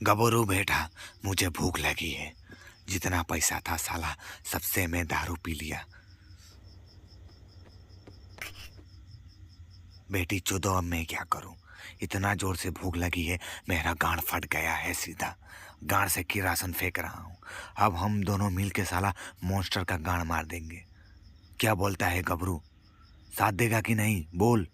गबरू बेटा, मुझे भूख लगी है। जितना पैसा था साला सबसे मैं दारू पी लिया। बेटी चुदो, अब मैं क्या करूं? इतना जोर से भूख लगी है, मेरा गांड फट गया है सीधा। गांड से किरासन फेंक रहा हूं। अब हम दोनों मिल के साला मॉन्स्टर का गांड मार देंगे। क्या बोलता है गबरू? साथ देगा कि नहीं, बोल।